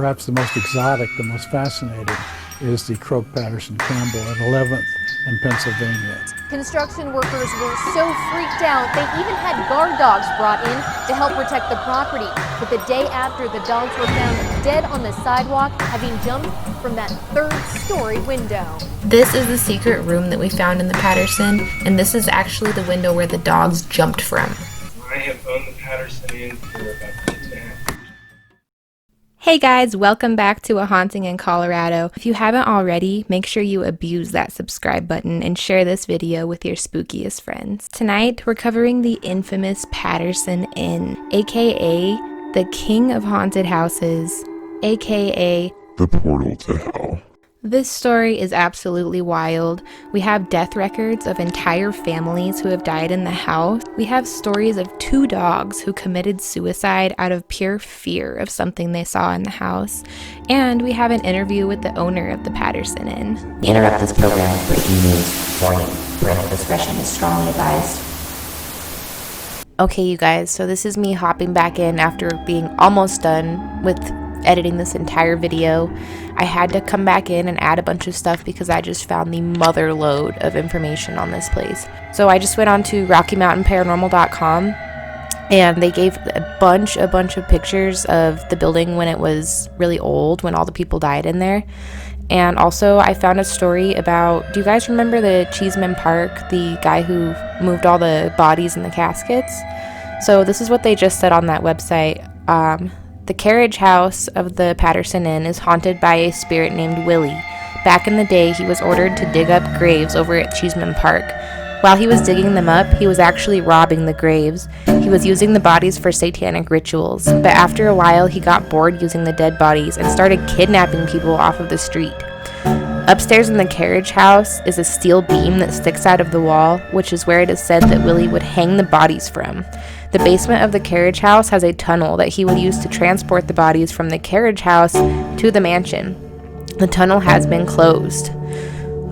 perhaps the most exotic, the most fascinating, is the Croak-Patterson Campbell at 11th and Pennsylvania. Construction workers were so freaked out, they even had guard dogs brought in to help protect the property. But the day after, the dogs were found dead on the sidewalk, having jumped from that third-story window. This is the secret room that we found in the Patterson, and this is actually the window where the dogs jumped from. I have owned the Patterson Inn for about 2.5 years. Hey guys, welcome back to A Haunting in Colorado. If you haven't already, make sure you abuse that subscribe button and share this video with your spookiest friends. Tonight, we're covering the infamous Patterson Inn, aka the King of Haunted Houses, aka the portal to hell. This story is absolutely wild. We have death records of entire families who have died in the house. We have stories of 2 dogs who committed suicide out of pure fear of something they saw in the house. And we have an interview with the owner of the Patterson Inn. We interrupt this program with breaking news. Warning, parental discretion is strongly advised. Okay, you guys, so this is me hopping back in after being almost done with editing this entire video. I had to come back in and add a bunch of stuff because I just found the mother load of information on this place. So I just went on to Rocky Mountain Paranormal.com and they gave a bunch of pictures of the building when it was really old, when all the people died in there. And also I found a story about, do you guys remember the Cheeseman Park, the guy who moved all the bodies in the caskets? So this is what they just said on that website. The carriage house of the Patterson Inn is haunted by a spirit named Willie. Back in the day, he was ordered to dig up graves over at Cheeseman Park. While he was digging them up, he was actually robbing the graves. He was using the bodies for satanic rituals, but after a while, he got bored using the dead bodies and started kidnapping people off of the street. Upstairs in the carriage house is a steel beam that sticks out of the wall, which is where it is said that Willie would hang the bodies from. The basement of the carriage house has a tunnel that he would use to transport the bodies from the carriage house to the mansion. The tunnel has been closed.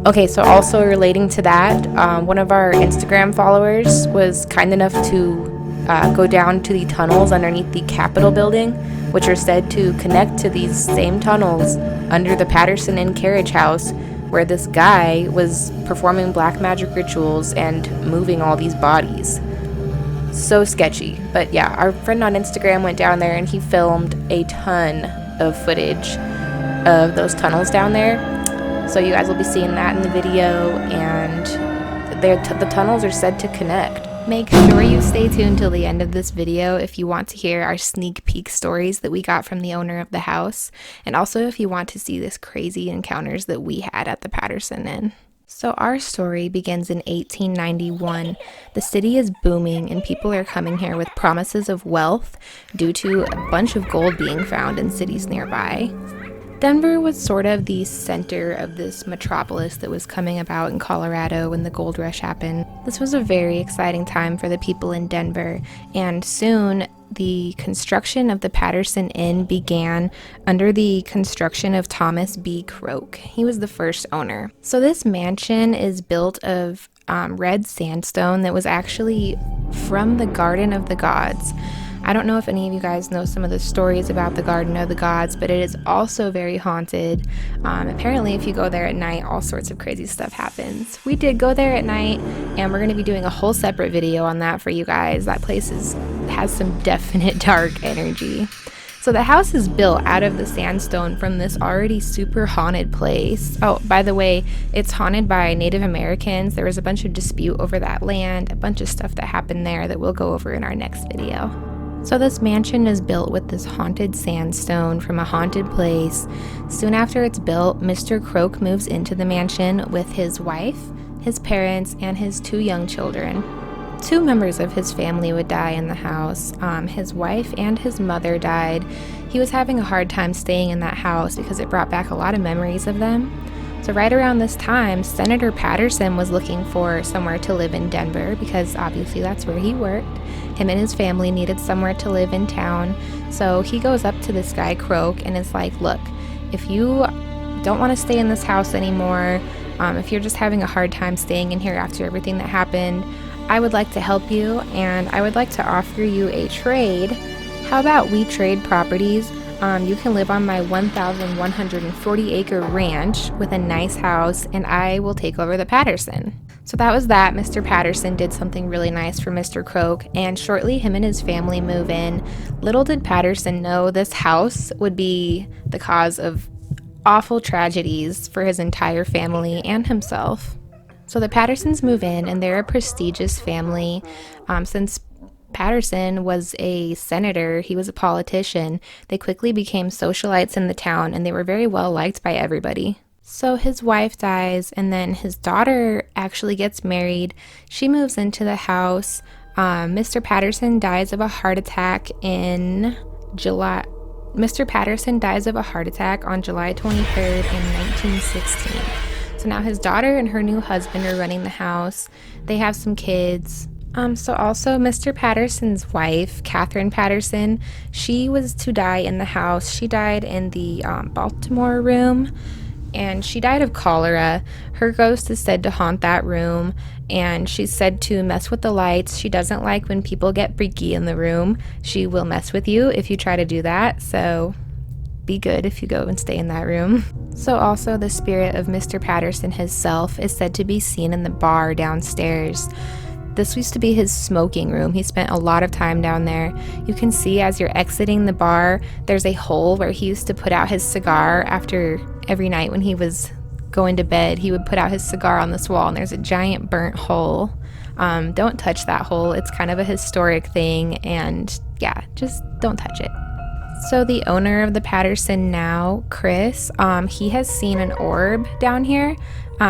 Okay, so also relating to that, one of our Instagram followers was kind enough to go down to the tunnels underneath the Capitol building, which are said to connect to these same tunnels under the Patterson Inn carriage house, where this guy was performing black magic rituals and moving all these bodies. So sketchy. But yeah, our friend on Instagram went down there and he filmed a ton of footage of those tunnels down there. So you guys will be seeing that in the video, and the tunnels are said to connect. Make sure you stay tuned till the end of this video if you want to hear our sneak peek stories that we got from the owner of the house, and also if you want to see this crazy encounters that we had at the Patterson Inn. So our story begins in 1891. The city is booming and people are coming here with promises of wealth due to a bunch of gold being found in cities nearby. Denver was sort of the center of this metropolis that was coming about in Colorado when the gold rush happened. This was a very exciting time for the people in Denver, and soon the construction of the Patterson Inn began under the construction of Thomas B. Croak. He was the first owner. So this mansion is built of red sandstone that was actually from the Garden of the Gods. I don't know if any of you guys know some of the stories about the Garden of the Gods, but it is also very haunted. Apparently, if you go there at night, all sorts of crazy stuff happens. We did go there at night, and we're going to be doing a whole separate video on that for you guys. That place has some definite dark energy. So the house is built out of the sandstone from this already super haunted place. Oh, by the way, it's haunted by Native Americans. There was a bunch of dispute over that land, a bunch of stuff that happened there that we'll go over in our next video. So this mansion is built with this haunted sandstone from a haunted place. Soon after it's built, Mr. Croak moves into the mansion with his wife, his parents, and his 2 young children. 2 members of his family would die in the house. His wife and his mother died. He was having a hard time staying in that house because it brought back a lot of memories of them. So right around this time, Senator Patterson was looking for somewhere to live in Denver because obviously that's where he worked. Him and his family needed somewhere to live in town. So he goes up to this guy Croak and is like, look, if you don't want to stay in this house anymore, if you're just having a hard time staying in here after everything that happened, I would like to help you and I would like to offer you a trade. How about we trade properties? You can live on my 1,140 acre ranch with a nice house, and I will take over the Patterson. So that was that. Mr. Patterson did something really nice for Mr. Croak, and shortly him and his family move in. Little did Patterson know this house would be the cause of awful tragedies for his entire family and himself. So the Pattersons move in, and they're a prestigious family. Since Patterson was a senator, he was a politician, they quickly became socialites in the town, and they were very well liked by everybody. So his wife dies, and then his daughter actually gets married. She moves into the house. Mr. Patterson dies of a heart attack in July. Mr. Patterson dies of a heart attack on July 23rd in 1916. So now his daughter and her new husband are running the house. They have some kids. So also Mr. Patterson's wife, Catherine Patterson, she was to die in the house. She died in the Baltimore room, and she died of cholera. Her ghost is said to haunt that room, and she's said to mess with the lights. She doesn't like when people get freaky in the room. She will mess with you if you try to do that, so be good if you go and stay in that room. So also the spirit of Mr. Patterson himself is said to be seen in the bar downstairs. This used to be his smoking room. He spent a lot of time down there. You can see as you're exiting the bar, there's a hole where he used to put out his cigar after every night when he was going to bed. He would put out his cigar on this wall, and there's a giant burnt hole. Don't touch that hole. It's kind of a historic thing, and yeah, just don't touch it. So the owner of the Patterson now, Chris, he has seen an orb down here.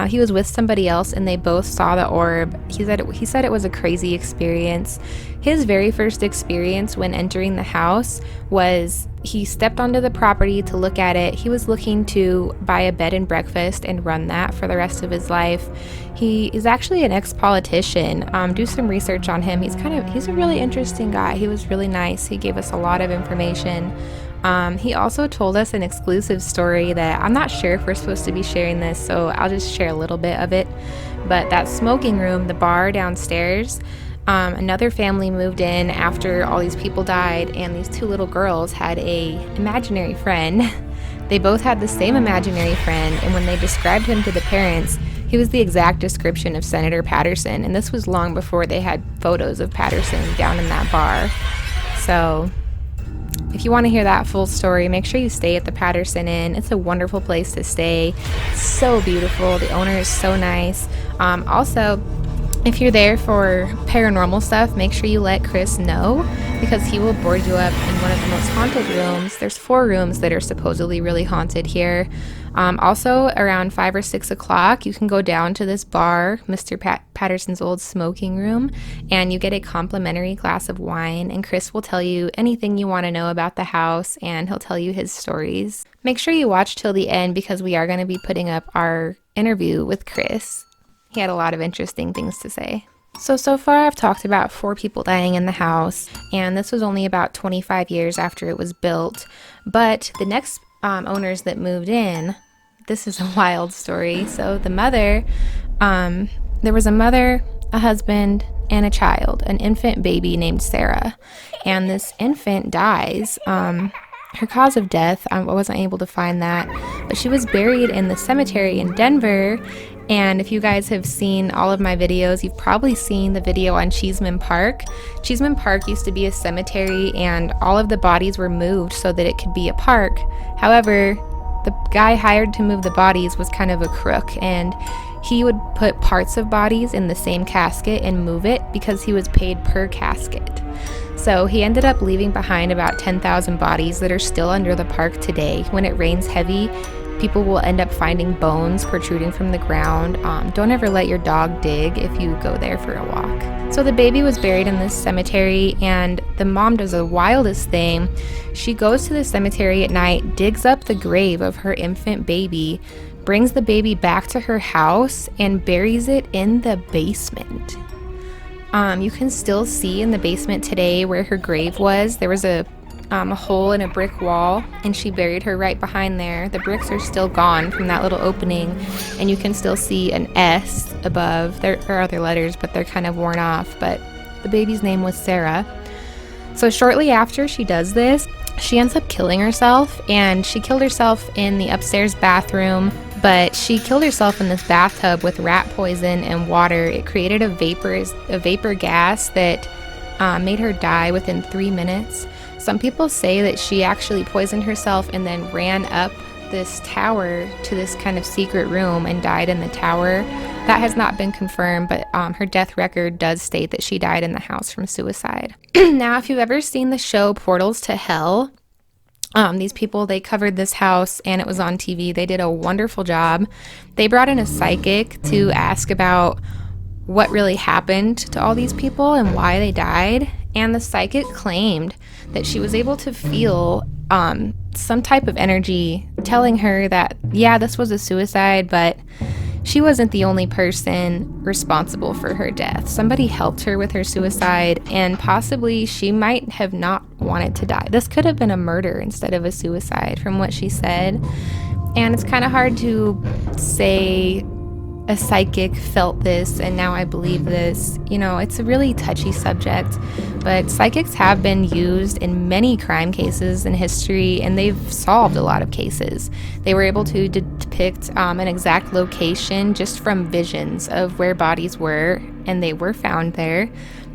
He was with somebody else, and they both saw the orb. He said it was a crazy experience. His very first experience when entering the house was he stepped onto the property to look at it. He was looking to buy a bed and breakfast and run that for the rest of his life. He is actually an ex-politician. Do some research on him. He's a really interesting guy. He was really nice. He gave us a lot of information. He also told us an exclusive story that I'm not sure if we're supposed to be sharing this, so I'll just share a little bit of it. But that smoking room, the bar downstairs, another family moved in after all these people died, and these two little girls had a imaginary friend. They both had the same imaginary friend, and when they described him to the parents, he was the exact description of Senator Patterson, and this was long before they had photos of Patterson down in that bar. So if you want to hear that full story, make sure you stay at the Patterson Inn. It's a wonderful place to stay. It's so beautiful. The owner is so nice. Also, if you're there for paranormal stuff, make sure you let Chris know, because he will board you up in one of the most haunted rooms. There's 4 rooms that are supposedly really haunted here. Also, around 5 or 6 o'clock, you can go down to this bar, Mr. Patterson's old smoking room, and you get a complimentary glass of wine, and Chris will tell you anything you want to know about the house, and he'll tell you his stories. Make sure you watch till the end, because we are going to be putting up our interview with Chris. He had a lot of interesting things to say. So far I've talked about 4 people dying in the house, and this was only about 25 years after it was built. But the next owners that moved in, this is a wild story. So the mother, there was a mother, a husband, and a child, an infant baby named Sarah. And this infant dies. Her cause of death, I wasn't able to find that, but she was buried in the cemetery in Denver. And if you guys have seen all of my videos, you've probably seen the video on Cheeseman Park. Cheeseman Park used to be a cemetery, and all of the bodies were moved so that it could be a park. However, the guy hired to move the bodies was kind of a crook, and he would put parts of bodies in the same casket and move it because he was paid per casket. So he ended up leaving behind about 10,000 bodies that are still under the park today. When it rains heavy, people will end up finding bones protruding from the ground. Don't ever let your dog dig if you go there for a walk. So the baby was buried in this cemetery, and the mom does the wildest thing. She goes to the cemetery at night, digs up the grave of her infant baby, brings the baby back to her house, and buries it in the basement. You can still see in the basement today where her grave was. There was a hole in a brick wall, and she buried her right behind there. The bricks are still gone from that little opening, and you can still see an S above. There are other letters, but they're kind of worn off, but the baby's name was Sarah. So shortly after she does this, she ends up killing herself, and she killed herself in the upstairs bathroom, but she killed herself in this bathtub with rat poison and water. It created a vapor gas that made her die within 3 minutes. Some people say that she actually poisoned herself and then ran up this tower to this kind of secret room and died in the tower. That has not been confirmed, but her death record does state that she died in the house from suicide. Now, if you've ever seen the show Portals to Hell, these people, they covered this house and it was on TV. They did a wonderful job. They brought in a psychic to ask about what really happened to all these people and why they died. And the psychic claimed that she was able to feel some type of energy telling her that, yeah, this was a suicide, but she wasn't the only person responsible for her death. Somebody helped her with her suicide, and possibly she might have not wanted to die. This could have been a murder instead of a suicide, from what she said. And it's kind of hard to say a psychic felt this and now I believe this. You know, it's a really touchy subject, but psychics have been used in many crime cases in history, and they've solved a lot of cases. They were able to depict an exact location just from visions of where bodies were, and they were found there.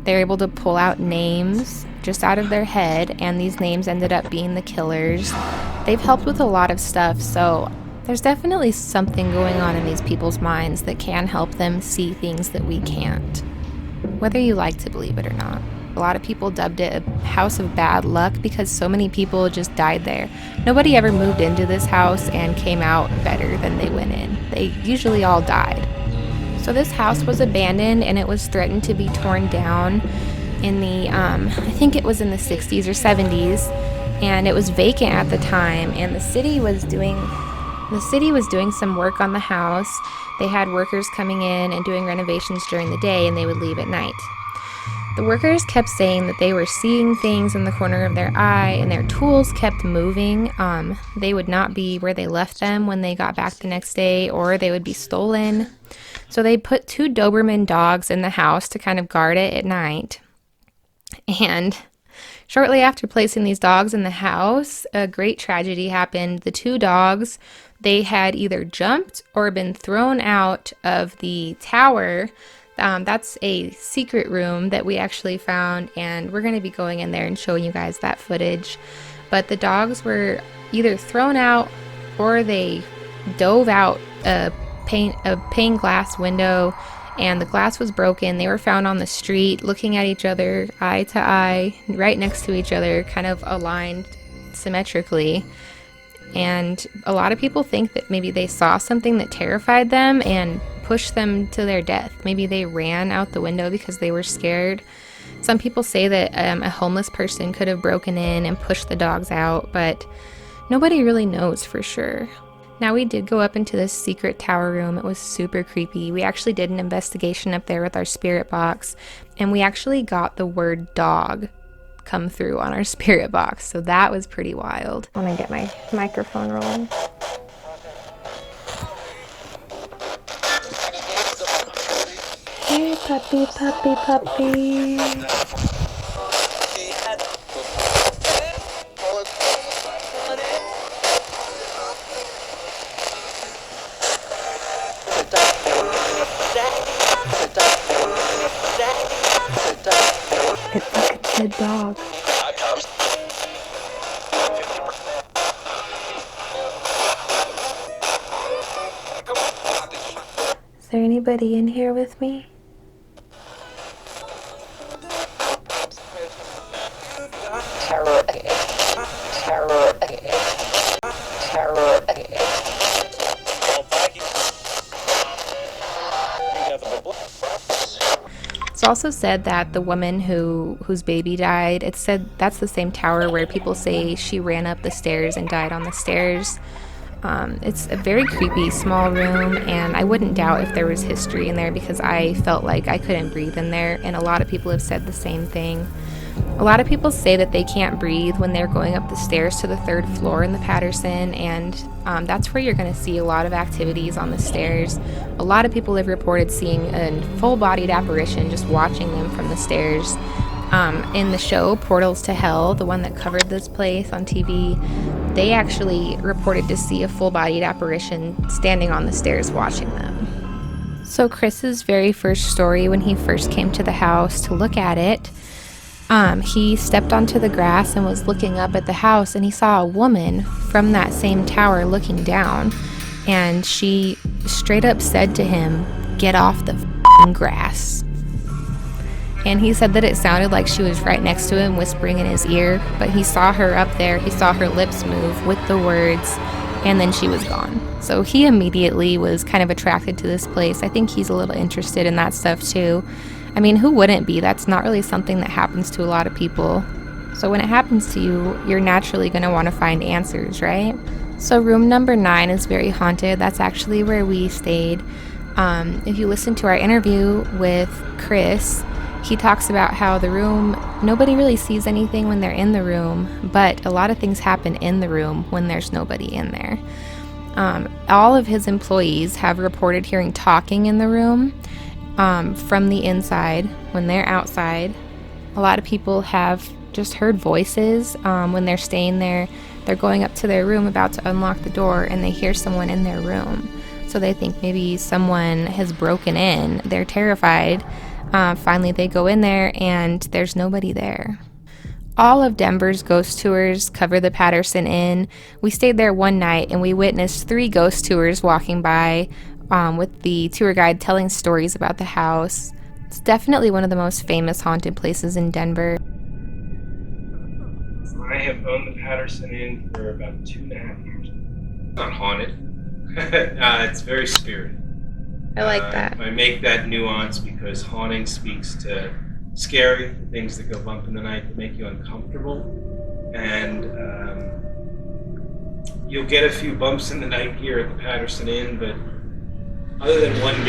They're able to pull out names just out of their head, and these names ended up being the killers. They've helped with a lot of stuff, so there's definitely something going on in these people's minds that can help them see things that we can't, whether you like to believe it or not. A lot of people dubbed it a house of bad luck because so many people just died there. Nobody ever moved into this house and came out better than they went in. They usually all died. So this house was abandoned and it was threatened to be torn down in the, I think it was in the 60s or 70s, and it was vacant at the time, and the city was doing some work on the house. They had workers coming in and doing renovations during the day, and they would leave at night. The workers kept saying that they were seeing things in the corner of their eye, and their tools kept moving. They would not be where they left them when they got back the next day, or they would be stolen. So they put 2 Doberman dogs in the house to kind of guard it at night. And shortly after placing these dogs in the house, a great tragedy happened. The 2 dogs, they had either jumped or been thrown out of the tower. That's a secret room that we actually found, and we're going to be going in there and showing you guys that footage. But the dogs were either thrown out or they dove out a pane glass window, and the glass was broken. They were found on the street looking at each other, eye to eye, right next to each other, kind of aligned symmetrically. And a lot of people think that maybe they saw something that terrified them and pushed them to their death. Maybe they ran out the window because they were scared. Some people say that a homeless person could have broken in and pushed the dogs out, but nobody really knows for sure. Now, we did go up into this secret tower room. It was super creepy. We actually did an investigation up there with our spirit box, and we actually got the word dog come through on our spirit box, so that was pretty wild. Let me get my microphone rolling. Hey, puppy, puppy, puppy. It's like a dead dog. Is there anybody in here with me? It's also said that the woman whose baby died, it said that's the same tower where people say she ran up the stairs and died on the stairs. It's a very creepy small room, and I wouldn't doubt if there was history in there because I felt like I couldn't breathe in there, and a lot of people have said the same thing. A lot of people say that they can't breathe when they're going up the stairs to the 3rd floor in the Patterson, and that's where you're going to see a lot of activities on the stairs. A lot of people have reported seeing a full-bodied apparition just watching them from the stairs. In the show Portals to Hell, the one that covered this place on TV, they actually reported to see a full-bodied apparition standing on the stairs watching them. So Chris's very first story, when he first came to the house to look at it, he stepped onto the grass and was looking up at the house, and he saw a woman from that same tower looking down, and she straight up said to him, "Get off the f***ing grass." And he said that it sounded like she was right next to him, whispering in his ear, but he saw her up there, he saw her lips move with the words, and then she was gone. So he immediately was kind of attracted to this place. I think he's a little interested in that stuff too. I mean, who wouldn't be? That's not really something that happens to a lot of people. So when it happens to you, you're naturally going to want to find answers, right? So room number 9 is very haunted. That's actually where we stayed. If you listen to our interview with Chris, he talks about how the room, nobody really sees anything when they're in the room, but a lot of things happen in the room when there's nobody in there. All of his employees have reported hearing talking in the room from the inside when they're outside. A lot of people have just heard voices when they're staying there. They're going up to their room about to unlock the door, and they hear someone in their room. So they think maybe someone has broken in. They're terrified. Finally, they go in there, and there's nobody there. All of Denver's ghost tours cover the Patterson Inn. We stayed there one night, and we witnessed 3 ghost tours walking by with the tour guide telling stories about the house. It's definitely one of the most famous haunted places in Denver. I have owned the Patterson Inn for about 2.5 years. It's not haunted. It's very spirited. I like that. I make that nuance because haunting speaks to scary, things that go bump in the night that make you uncomfortable. And you'll get a few bumps in the night here at the Patterson Inn, but other than one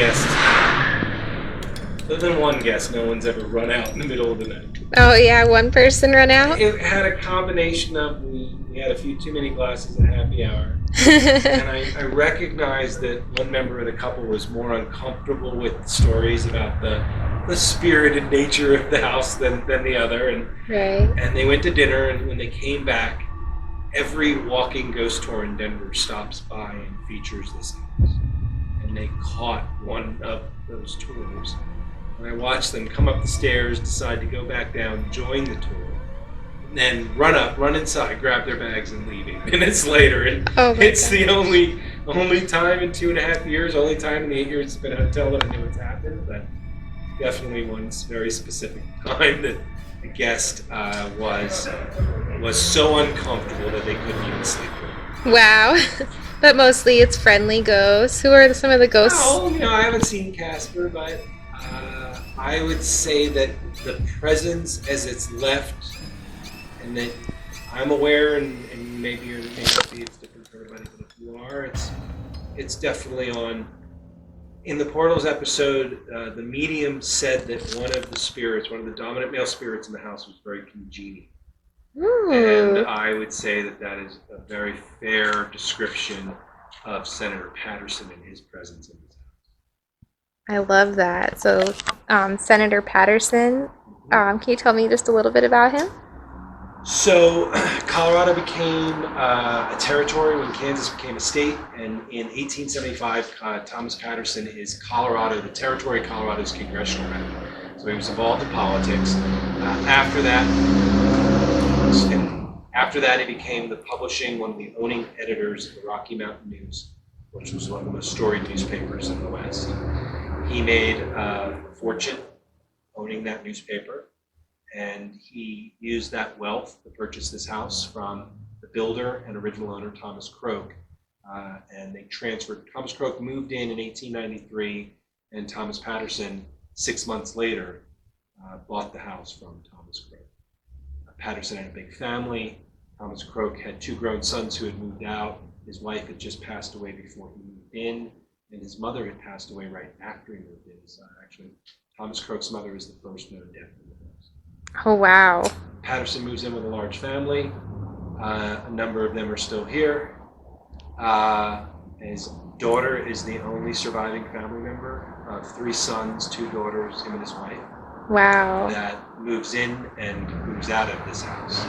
guest, no one's ever run out in the middle of the night. Oh yeah, one person run out? It had a combination of we had a few too many glasses at happy hour. And I recognized that one member of the couple was more uncomfortable with stories about the spirited nature of the house than the other. And, right. And they went to dinner, and when they came back, every walking ghost tour in Denver stops by and features this house. And they caught one of those tours. And I watched them come up the stairs, decide to go back down, join the tour, and then run inside, grab their bags, and leave 8 minutes later. And it's the only time in 2.5 years, only time in the 8 years it's been a hotel that I knew what's happened, but definitely one very specific time that the guest was so uncomfortable that they couldn't even sleep. Wow. But mostly it's friendly ghosts. Who are some of the ghosts? Oh, I haven't seen Casper, but I would say that the presence as it's left, and that I'm aware, and maybe you're maybe it's different for everybody, but if you are, it's definitely on. In the Portals episode, the medium said that one of the dominant male spirits in the house was very congenial. Ooh. And I would say that is a very fair description of Senator Patterson and his presence in this house. I love that. So, Senator Patterson, can you tell me just a little bit about him? So, Colorado became a territory when Kansas became a state, and in 1875, Thomas Patterson is the territory of Colorado's congressional rep. So he was involved in politics. After that, he became one of the owning editors of the Rocky Mountain News, which was one of the most storied newspapers in the West. He made a fortune owning that newspaper, and he used that wealth to purchase this house from the builder and original owner, Thomas Croak. And they transferred. Thomas Croak moved in 1893, and Thomas Patterson, 6 months later, bought the house from Thomas Croak. Patterson had a big family. Thomas Croak had 2 grown sons who had moved out. His wife had just passed away before he moved in, and his mother had passed away right after he moved in. So actually, Thomas Croak's mother is the first known death in the house. Oh, wow. Patterson moves in with a large family. A number of them are still here. His daughter is the only surviving family member of 3 sons, 2 daughters, him and his wife. Wow. that moves in and moves out of this house.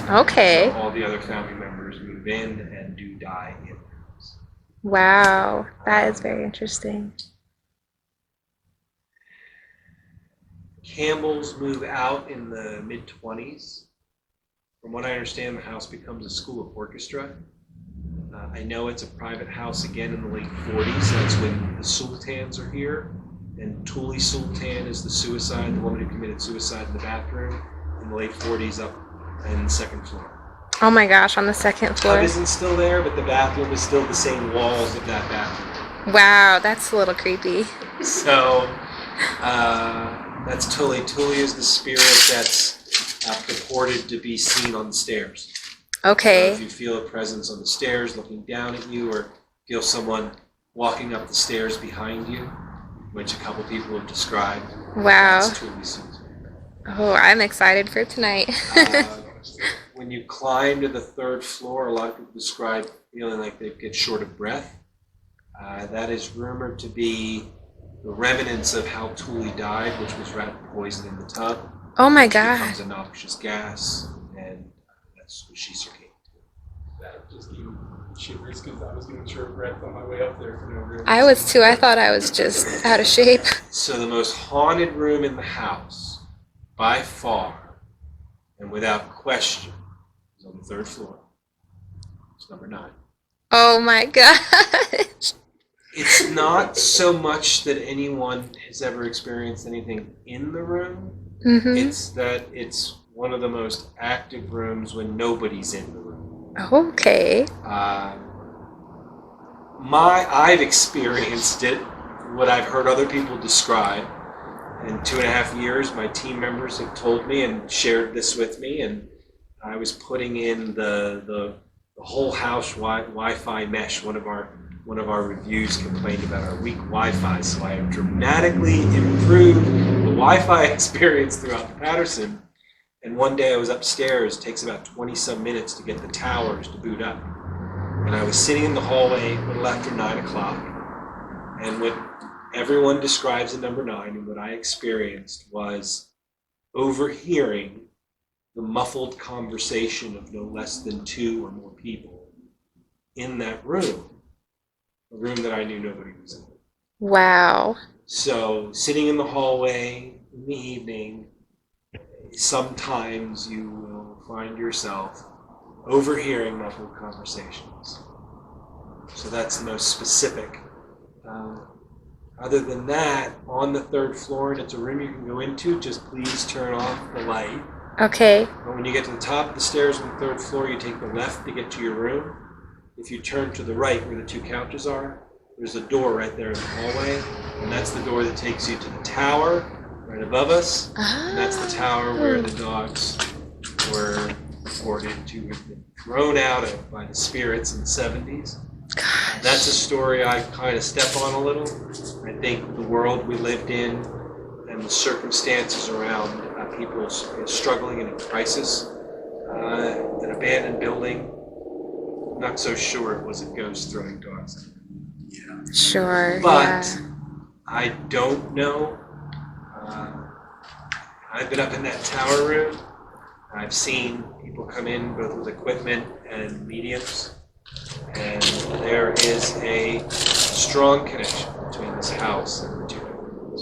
Okay. So all the other family members move in and do die in the house. Wow. That is very interesting. Campbells move out in the mid-20s. From what I understand, the house becomes a school of orchestra. I know it's a private house again in the late 40s. That's when the Sultans are here. And Tuli Sultan is the suicide, the woman who committed suicide in the bathroom in the late 40s up in the second floor. Oh my gosh, on the second The floor. tub isn't still there, but the bathroom is still the same walls of that bathroom. Wow, that's a little creepy. So that's Tuli. Tuli is the spirit that's purported to be seen on the stairs. So Okay. if you feel a presence on the stairs looking down at you, or feel someone walking up the stairs behind you, which a couple people have described, Wow. that's Tuli Sultan. Oh, I'm excited for tonight. When you climb to the third floor, a lot of people describe feeling like they get short of breath. That is rumored to be the remnants of how Tuli died, which was rat poison in the tub. Oh my Which god. becomes a noxious gas, and that's what she succumbed to. That just gave me shivers because I was getting short breath on my way up there for no reason. I was too. I thought I was just out of shape. So the most haunted room in the house, by far, and without question, is on the third floor. It's number 9. Oh my gosh. It's not so much that anyone has ever experienced anything in the room. Mm-hmm. It's that it's one of the most active rooms when nobody's in the room. Okay. I've experienced it, what I've heard other people describe. In 2.5 years, my team members have told me and shared this with me, and I was putting in the whole house Wi-Fi mesh. One of our reviews complained about our weak Wi-Fi, so I have dramatically improved the Wi-Fi experience throughout the Patterson. And one day I was upstairs. It takes about 20-some minutes to get the towers to boot up. And I was sitting in the hallway a little after 9 o'clock. And what everyone describes in number 9, and what I experienced, was overhearing the muffled conversation of no less than 2 or more people in that room. A room that I knew nobody was in. Wow. So sitting in the hallway in the evening, sometimes you will find yourself overhearing muffled conversations. So that's the most specific. Other than that, on the third floor, and it's a room you can go into, just please turn off the light. Okay. But when you get to the top of the stairs on the third floor, you take the left to get to your room. If you turn to the right where the 2 couches are, there's a door right there in the hallway, and that's the door that takes you to the tower right above us. And that's the tower where the dogs were reported to have been thrown out of by the spirits in the 70s. That's a story I kind of step on a little. I think the world we lived in and the circumstances around people struggling in a crisis, an abandoned building, I'm not so sure it was a ghost throwing dogs. Sure. But Yeah. I don't know. I've been up in that tower room. I've seen people come in both with equipment and mediums. And there is a strong connection between this house and the 2 rooms.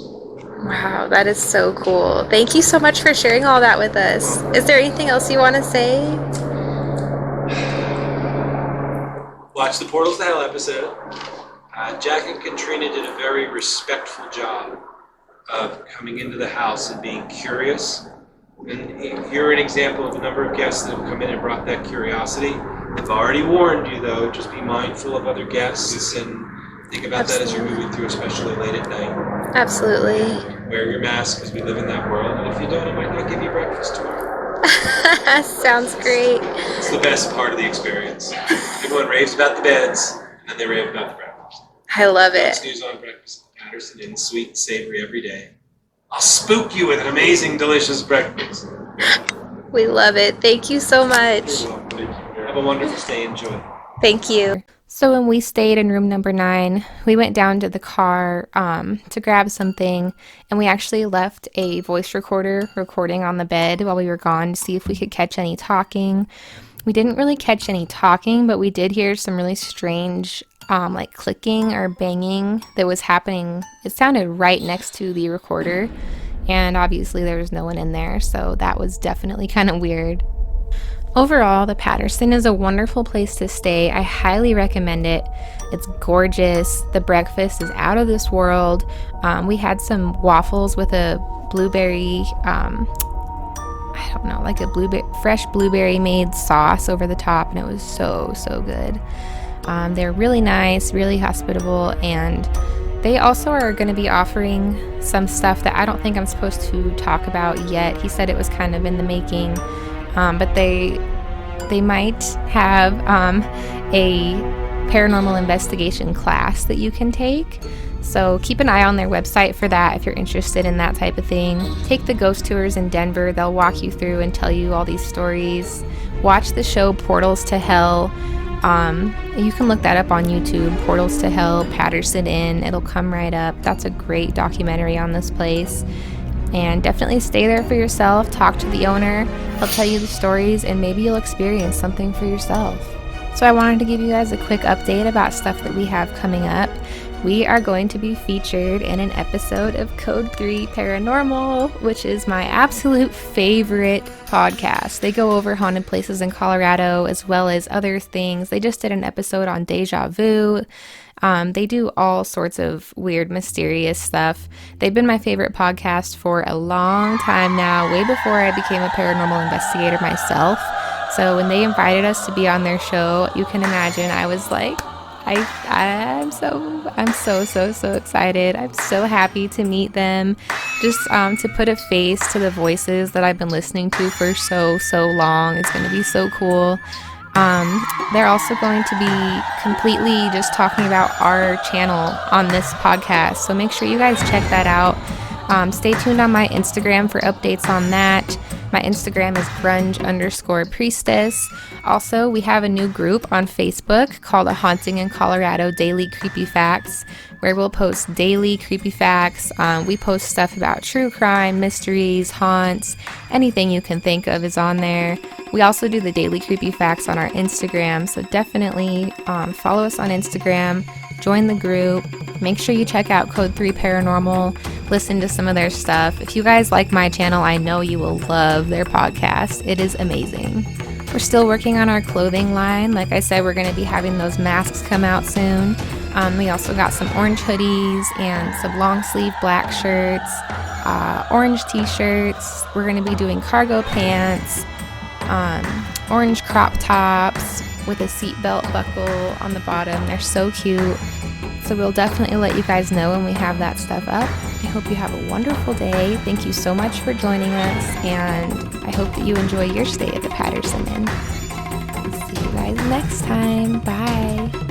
Wow, that is so cool. Thank you so much for sharing all that with us. Is there anything else you want to say? Watch the Portals to Hell episode. Jack and Katrina did a very respectful job of coming into the house and being curious. And you're an example of a number of guests that have come in and brought that curiosity. I've already warned you, though, just be mindful of other guests and think about that as you're moving through, especially late at night. Absolutely. Wear your mask because we live in that world, and if you don't, it might not give you breakfast tomorrow. Sounds great. It's the best part of the experience. Everyone raves about the beds, and they rave about the breakfast. I love Don't it. snooze on breakfast. Patterson in sweet and savory every day. I'll spook you with an amazing, delicious breakfast. We love it. Thank you so much. You're welcome. Have a wonderful stay. Enjoy. Thank you. So when we stayed in room number 9, we went down to the car to grab something, and we actually left a voice recorder recording on the bed while we were gone to see if we could catch any talking. We didn't really catch any talking, but we did hear some really strange like clicking or banging that was happening. It sounded right next to the recorder, and obviously there was no one in there, so that was definitely kind of weird. Overall, the Patterson is a wonderful place to stay. I highly recommend it. It's gorgeous. The breakfast is out of this world. We had some waffles with a blueberry, I don't know, like a fresh blueberry made sauce over the top, and it was so good. They're really nice, really hospitable, and they also are going to be offering some stuff that I don't think I'm supposed to talk about yet. He said it was kind of in the making. But they might have a paranormal investigation class that you can take. So keep an eye on their website for that if you're interested in that type of thing. Take the ghost tours in Denver. They'll walk you through and tell you all these stories. Watch the show Portals to Hell. You can look that up on YouTube. Portals to Hell, Patterson Inn. It'll come right up. That's a great documentary on this place. And definitely stay there for yourself, talk to the owner, he'll tell you the stories, and maybe you'll experience something for yourself. So I wanted to give you guys a quick update about stuff that we have coming up. We are going to be featured in an episode of Code 3 Paranormal, which is my absolute favorite podcast. They go over haunted places in Colorado as well as other things. They just did an episode on deja vu. They do all sorts of weird, mysterious stuff. They've been my favorite podcast for a long time now, way before I became a paranormal investigator myself. So when they invited us to be on their show, you can imagine I was like, I'm so excited. I'm so happy to meet them. Just to put a face to the voices that I've been listening to for so long. It's going to be so cool. They're also going to be completely just talking about our channel on this podcast, so make sure you guys check that out. Stay tuned on my Instagram for updates on that. My Instagram is grunge_priestess. Also, we have a new group on Facebook called A Haunting in Colorado Daily Creepy Facts, where we'll post daily creepy facts. We post stuff about true crime, mysteries, haunts, anything you can think of is on there. We also do the daily creepy facts on our Instagram, so definitely follow us on Instagram, join the group, make sure you check out Code 3 Paranormal, listen to some of their stuff. If you guys like my channel, I know you will love their podcast. It is amazing. We're still working on our clothing line. Like I said, we're going to be having those masks come out soon. We also got some orange hoodies and some long sleeve black shirts, orange t-shirts. We're going to be doing cargo pants, orange crop tops with a seatbelt buckle on the bottom. They're so cute. So we'll definitely let you guys know when we have that stuff up. I hope you have a wonderful day. Thank you so much for joining us, and I hope that you enjoy your stay at the Patterson Inn. See you guys next time. Bye.